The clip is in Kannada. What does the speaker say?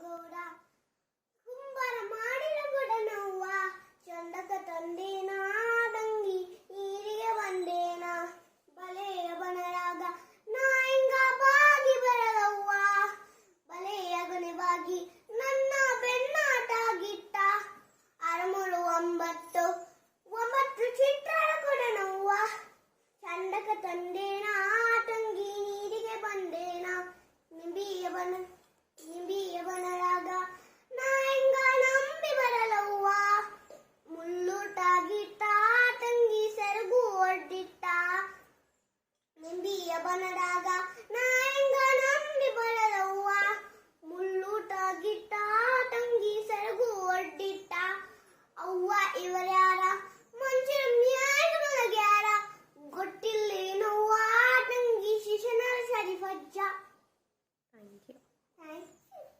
ಗೌಡ ಕುಂಬಾರ ಮಾಡಿದ ಗುಡನವ್ವ ಚಂದಕ ತಂದೇನ ತಂಗಿ ನೀರಿಗೆ ಬಂದೇನ ಬಲೆಯ ಬನರಾಗ ನಾ ಹಿಂಗ ಬಾಗಿ ಬರದವ್ವ ಬಲೆಯ ಗುಣವಾಗಿ ನನ್ನ ಬೆನ್ನಾಟಾಗಿಟ್ಟ ಅರಮುಳು ಒಂಬತ್ತು ಚಿತ್ರ ಕೊಡನವ್ವ ಚಂದಕ ತಂದೇನ ತಂಗಿ ನೀರಿಗೆ ಬಂದೇನ ನಿಂಬಿಯ ಬನರಾಗ ನಾ ಹಿಂಗ ನಂಬಿ ಬರಲವ್ವ ಮುಳ್ಳೂಟಾಗಿಟ್ಟ ತಂಗಿ ಸೆರಗು ಒಡ್ಡಿಟ್ಟ ನಿಂಬಿಯ ಬನರಾಗ ನಾ ಹಿಂಗ ನಂಬಿ ಬರಲವ್ವ ಮುಳ್ಳೂಟಾಗಿಟ್ಟ ತಂಗಿ ಸೆರಗು ಒಡ್ಡಿಟ್ಟ ಅವ್ವ ಇವರ್ಯಾರ ಮಂಚಿನ ಮ್ಯಾಗ ಮಲಗ್ಯಾರ ಗೊತ್ತಿಲ್ಲೇನವ್ವ ತಂಗಿ ಶಿಶುನಾಳ ಶರೀಫಜ್ಜ. Thank you.